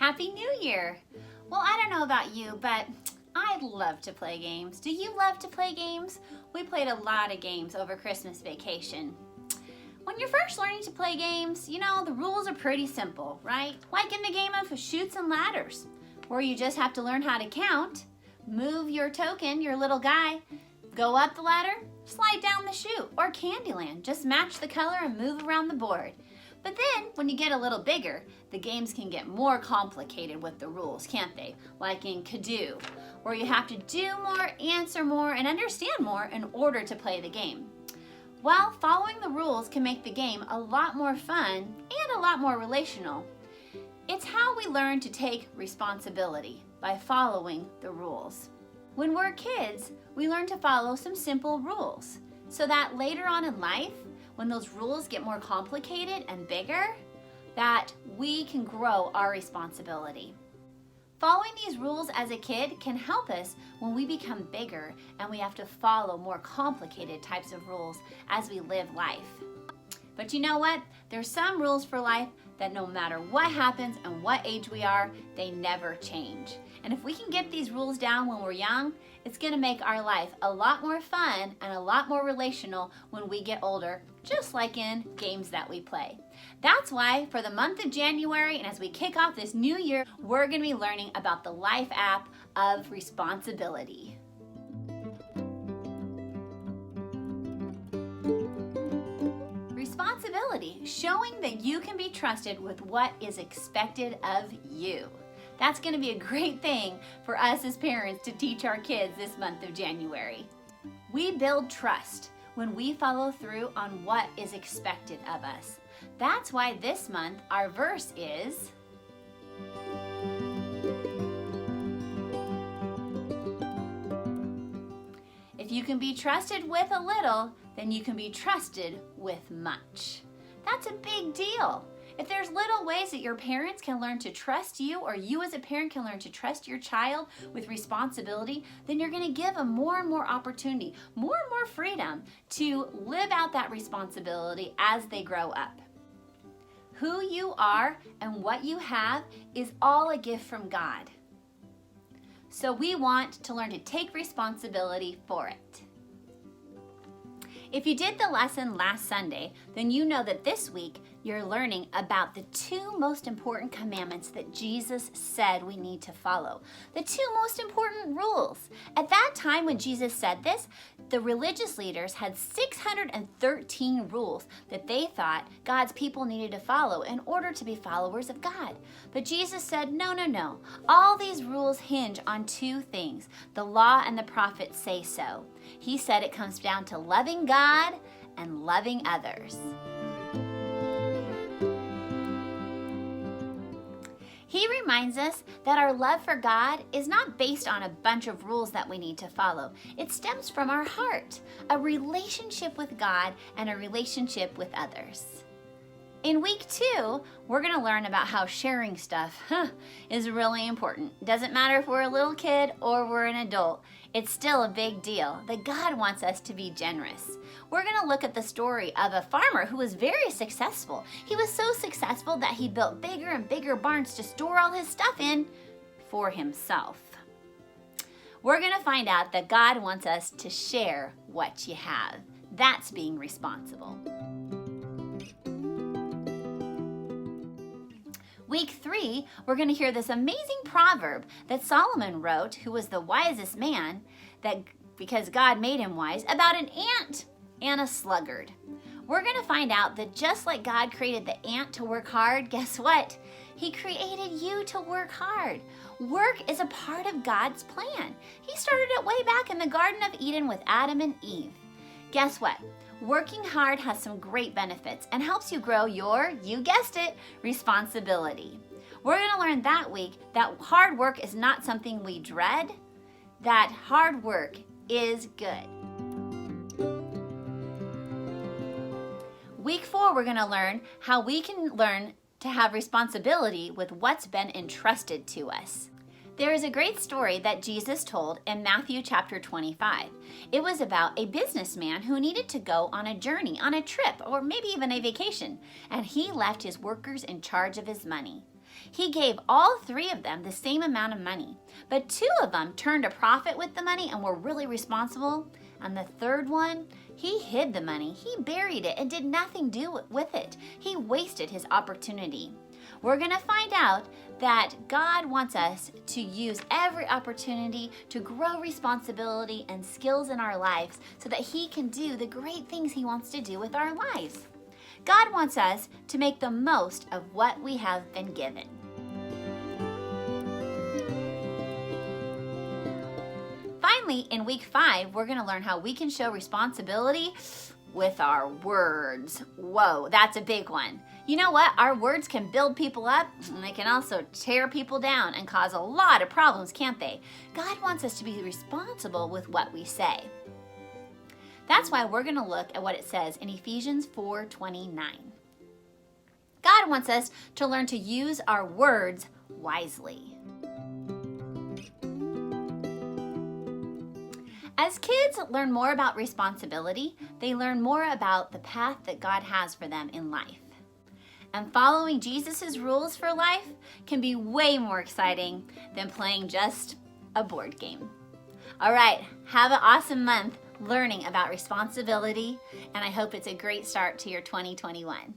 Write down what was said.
Happy New Year! Well, I don't know about you, but I love to play games. Do you love to play games? We played a lot of games over Christmas vacation. When you're first learning to play games, the rules are pretty simple, right? Like in the game of Chutes and Ladders, where you just have to learn how to count, move your token, your little guy, go up the ladder, slide down the chute, or Candyland. Just match the color and move around the board. But then, when you get a little bigger, the games can get more complicated with the rules, can't they? Like in Cadoo, where you have to do more, answer more, and understand more in order to play the game. Well, following the rules can make the game a lot more fun and a lot more relational. It's how we learn to take responsibility, by following the rules. When we're kids, we learn to follow some simple rules, so that later on in life, when those rules get more complicated and bigger, that we can grow our responsibility. Following these rules as a kid can help us when we become bigger and we have to follow more complicated types of rules as we live life. But you know what? There's some rules for life that no matter what happens and what age we are, they never change. And if we can get these rules down when we're young, it's going to make our life a lot more fun and a lot more relational when we get older, just like in games that we play. That's why for the month of January and as we kick off this new year, we're going to be learning about the life app of responsibility. Responsibility, showing that you can be trusted with what is expected of you. That's going to be a great thing for us as parents to teach our kids this month of January. We build trust when we follow through on what is expected of us. That's why this month our verse is, if you can be trusted with a little, then you can be trusted with much. That's a big deal. If there's little ways that your parents can learn to trust you, or you as a parent can learn to trust your child with responsibility, then you're going to give them more and more opportunity, more and more freedom to live out that responsibility as they grow up. Who you are and what you have is all a gift from God. So we want to learn to take responsibility for it. If you did the lesson last Sunday, then you know that this week you're learning about the two most important commandments that Jesus said we need to follow. The two most important rules. At that time when Jesus said this, the religious leaders had 613 rules that they thought God's people needed to follow in order to be followers of God. But Jesus said, no. All these rules hinge on two things. The law and the prophets say so. He said it comes down to loving God and loving others. He reminds us that our love for God is not based on a bunch of rules that we need to follow. It stems from our heart, a relationship with God and a relationship with others. In week 2, we're going to learn about how sharing stuff is really important. Doesn't matter if we're a little kid or we're an adult. It's still a big deal that God wants us to be generous. We're going to look at the story of a farmer who was very successful. He was so successful that he built bigger and bigger barns to store all his stuff in for himself. We're going to find out that God wants us to share what you have. That's being responsible. Week 3, we're going to hear this amazing proverb that Solomon wrote, who was the wisest man, that because God made him wise, about an ant and a sluggard. We're going to find out that just like God created the ant to work hard, guess what? He created you to work hard. Work is a part of God's plan. He started it way back in the Garden of Eden with Adam and Eve. Guess what? Working hard has some great benefits and helps you grow your, you guessed it, responsibility. We're going to learn that week that hard work is not something we dread, that hard work is good. Week 4, we're going to learn how we can learn to have responsibility with what's been entrusted to us. There is a great story that Jesus told in Matthew chapter 25. It was about a businessman who needed to go on a journey, on a trip, or maybe even a vacation, and he left his workers in charge of his money. He gave all 3 of them the same amount of money, but 2 of them turned a profit with the money and were really responsible. And the 3rd one, he hid the money. He buried it and did nothing with it. He wasted his opportunity. We're going to find out that God wants us to use every opportunity to grow responsibility and skills in our lives so that He can do the great things He wants to do with our lives. God wants us to make the most of what we have been given. Finally, in week 5, we're going to learn how we can show responsibility with our words. Whoa, that's a big one. You know what? Our words can build people up, and they can also tear people down and cause a lot of problems, can't they? God wants us to be responsible with what we say. That's why we're going to look at what it says in Ephesians 4:29. God wants us to learn to use our words wisely. As kids learn more about responsibility, they learn more about the path that God has for them in life. And following Jesus' rules for life can be way more exciting than playing just a board game. All right, have an awesome month learning about responsibility, and I hope it's a great start to your 2021.